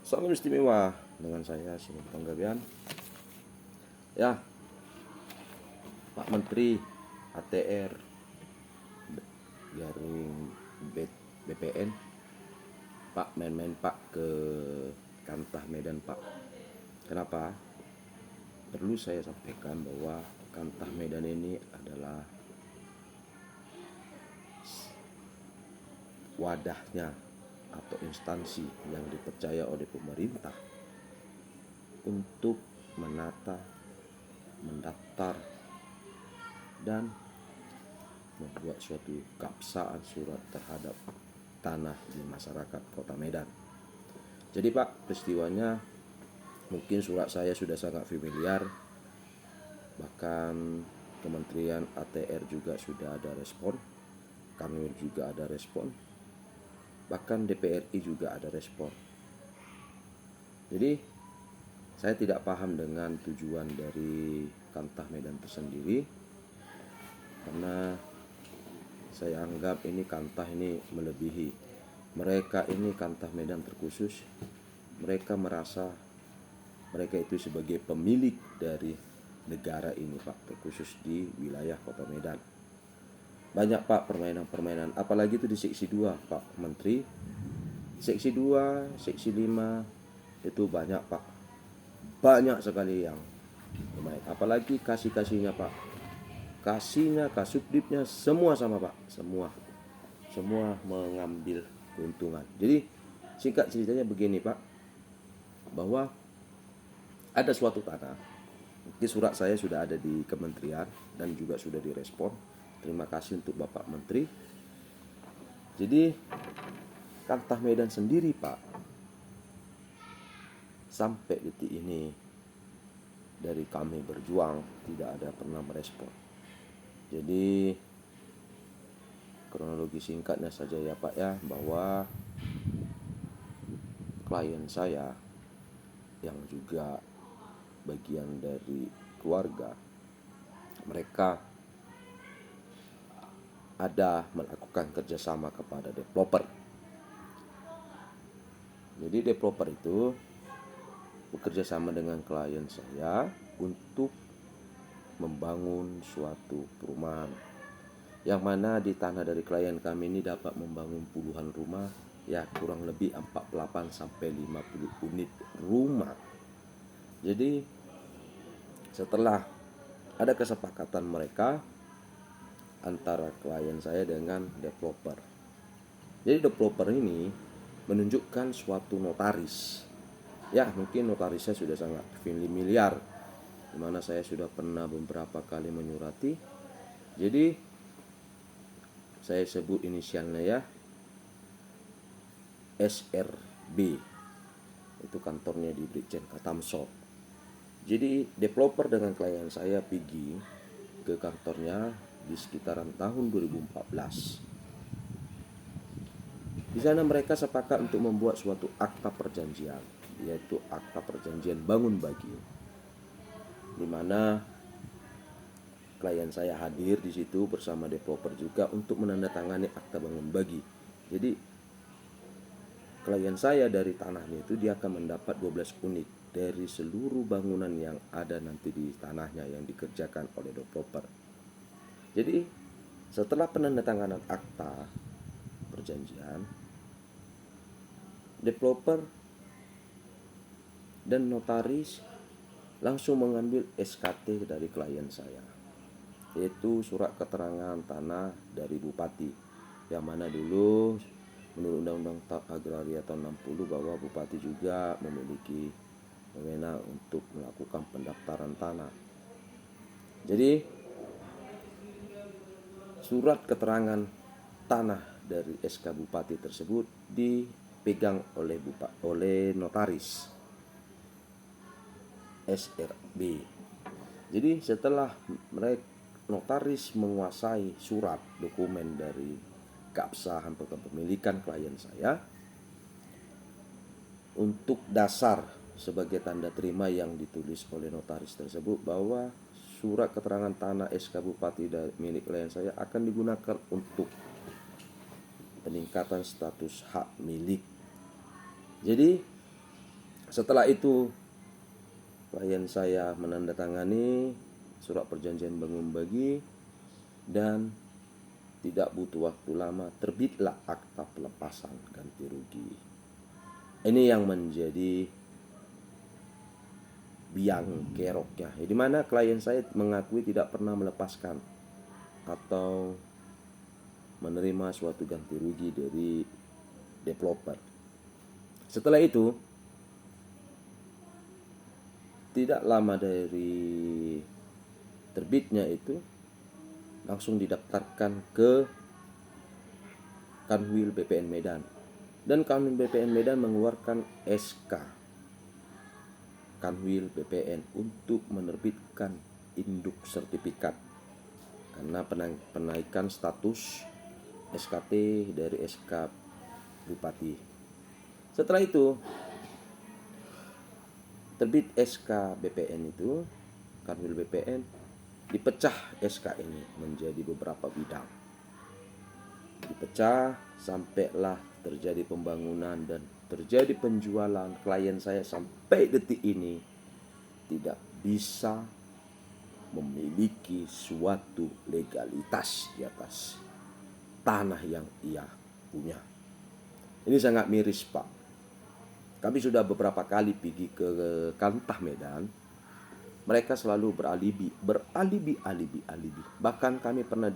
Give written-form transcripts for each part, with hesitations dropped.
Salam istimewa dengan saya Simon Panggabean. Ya, Pak Menteri ATR garing BPN, Pak main-main Pak ke Kantah Medan Pak. Kenapa? Perlu saya sampaikan bahwa Kantah Medan ini adalah wadahnya atau instansi yang dipercaya oleh pemerintah untuk menata, mendaftar, dan membuat suatu keabsahan surat terhadap tanah di masyarakat Kota Medan. Jadi Pak, peristiwanya mungkin surat saya sudah sangat familiar, bahkan Kementerian ATR juga sudah ada respon, Kanwil juga ada respon, bahkan DPRI juga ada respon. Jadi saya tidak paham dengan tujuan dari Kantah Medan tersendiri, karena saya anggap ini Kantah ini melebihi. Mereka ini Kantah Medan terkhusus. Mereka merasa mereka itu sebagai pemilik dari negara ini Pak, terkhusus di wilayah Kota Medan. Banyak Pak permainan-permainan, apalagi itu di seksi 2 Pak Menteri. Seksi 2, seksi 5 itu banyak Pak. Banyak sekali yang bermain. Apalagi kasihnya Pak. Kasihnya, kasubditnya semua sama Pak. Semua mengambil keuntungan. Jadi singkat ceritanya begini Pak, bahwa ada suatu tanah. Di surat saya sudah ada di kementerian dan juga sudah direspon. Terima kasih untuk Bapak Menteri. Jadi Kantah Medan sendiri Pak, sampai detik ini dari kami berjuang tidak ada pernah merespon. Jadi kronologi singkatnya saja ya Pak ya, bahwa klien saya yang juga bagian dari keluarga, mereka ada melakukan kerjasama kepada developer. Jadi developer itu bekerja sama dengan klien saya untuk membangun suatu perumahan, yang mana di tanah dari klien kami ini dapat membangun puluhan rumah, ya kurang lebih 48 sampai 50 unit rumah. Jadi setelah ada kesepakatan mereka antara klien saya dengan developer. Jadi developer ini menunjukkan suatu notaris. Ya, mungkin notarisnya sudah sangat familiar, dimana saya sudah pernah beberapa kali menyurati. Jadi saya sebut inisialnya ya, SRB. Itu kantornya di Brigjen Katamso. Jadi developer dengan klien saya pergi ke kantornya di sekitaran tahun 2014. Di sana mereka sepakat untuk membuat suatu akta perjanjian, yaitu akta perjanjian bangun bagi, di mana klien saya hadir di situ bersama developer juga untuk menandatangani akta bangun bagi. Jadi klien saya dari tanahnya itu dia akan mendapat 12 unit dari seluruh bangunan yang ada nanti di tanahnya yang dikerjakan oleh developer. Jadi setelah penandatanganan akta perjanjian, developer dan notaris langsung mengambil SKT dari klien saya, yaitu surat keterangan tanah dari bupati, yang mana dulu menurut Undang-Undang Agraria tahun 60 bahwa bupati juga memiliki wewenang untuk melakukan pendaftaran tanah. Jadi surat keterangan tanah dari SK bupati tersebut dipegang oleh notaris SRB. Jadi setelah mereka notaris menguasai surat dokumen dari keabsahan kepemilikan klien saya, untuk dasar sebagai tanda terima yang ditulis oleh notaris tersebut bahwa surat keterangan tanah SK Bupati milik klien saya akan digunakan untuk peningkatan status hak milik. Jadi Setelah itu klien saya menandatangani surat perjanjian bangun bagi, dan tidak butuh waktu lama terbitlah akta pelepasan ganti rugi. Ini yang menjadi biang keroknya, di mana klien saya mengakui tidak pernah melepaskan atau menerima suatu ganti rugi dari developer. Setelah itu, tidak lama dari terbitnya itu, langsung didaftarkan ke Kanwil BPN Medan. Dan Kanwil BPN Medan mengeluarkan SK Kanwil BPN untuk menerbitkan induk sertifikat karena penaikan status SKT dari SK Bupati. Setelah itu terbit SK BPN itu, Kanwil BPN, dipecah SK ini menjadi beberapa bidang. Dipecah sampailah terjadi pembangunan dan terjadi penjualan. Klien saya sampai detik ini tidak bisa memiliki suatu legalitas di atas tanah yang ia punya. Ini sangat miris, Pak. Kami sudah beberapa kali pergi ke Kantah Medan. Mereka selalu beralibi. Bahkan kami pernah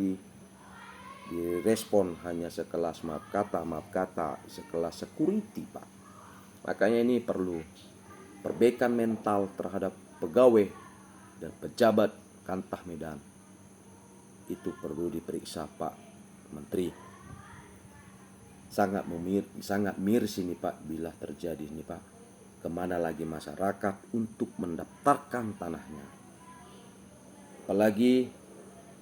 direspon hanya sekelas maaf kata, sekelas security, Pak. Makanya ini perlu perbaikan mental terhadap pegawai dan pejabat Kantah Medan. Itu perlu diperiksa, Pak Menteri. Sangat miris ini, Pak, bila terjadi ini, Pak. Kemana lagi masyarakat untuk mendaftarkan tanahnya? Apalagi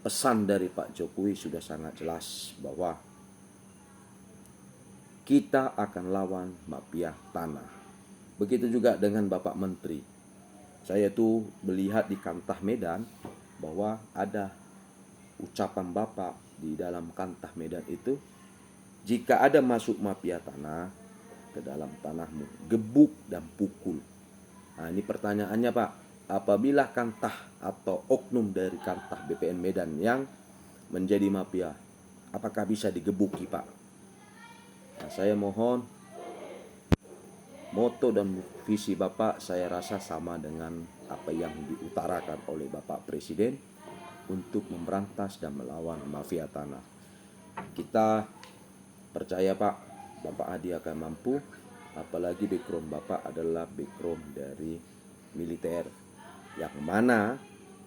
pesan dari Pak Jokowi sudah sangat jelas bahwa kita akan lawan mafia tanah. Begitu juga dengan Bapak Menteri. Saya tuh melihat di Kantah Medan bahwa ada ucapan Bapak di dalam Kantah Medan itu, jika ada masuk mafia tanah ke dalam tanahmu, gebuk dan pukul. Nah, ini pertanyaannya, Pak. Apabila Kantah atau oknum dari Kantah BPN Medan yang menjadi mafia, apakah bisa digebuki, Pak? Nah, saya mohon, moto dan visi Bapak saya rasa sama dengan apa yang diutarakan oleh Bapak Presiden untuk memberantas dan melawan mafia tanah. Kita percaya, Pak, Bapak Hadi akan mampu. Apalagi background Bapak adalah background dari militer, yang mana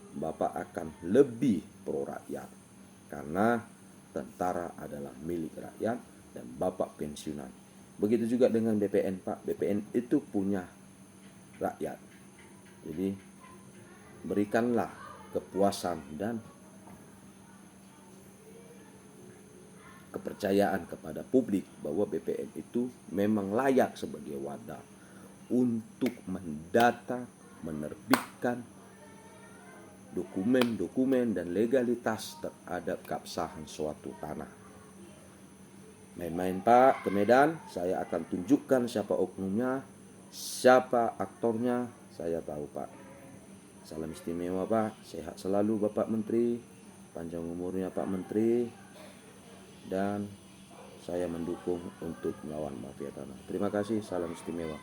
Bapak akan lebih pro rakyat karena tentara adalah milik rakyat dan Bapak pensiunan. Begitu juga dengan BPN, Pak. BPN itu punya rakyat. Jadi berikanlah kepuasan dan kepercayaan kepada publik bahwa BPN itu memang layak sebagai wadah untuk mendata, menerbitkan dokumen dan legalitas terhadap keabsahan suatu tanah. Main-main, Pak, ke Medan, saya akan tunjukkan siapa oknumnya, siapa aktornya, saya tahu, Pak. Salam istimewa, Pak. Sehat selalu Bapak Menteri, panjang umurnya Pak Menteri, dan saya mendukung untuk melawan mafia tanah. Terima kasih, salam istimewa.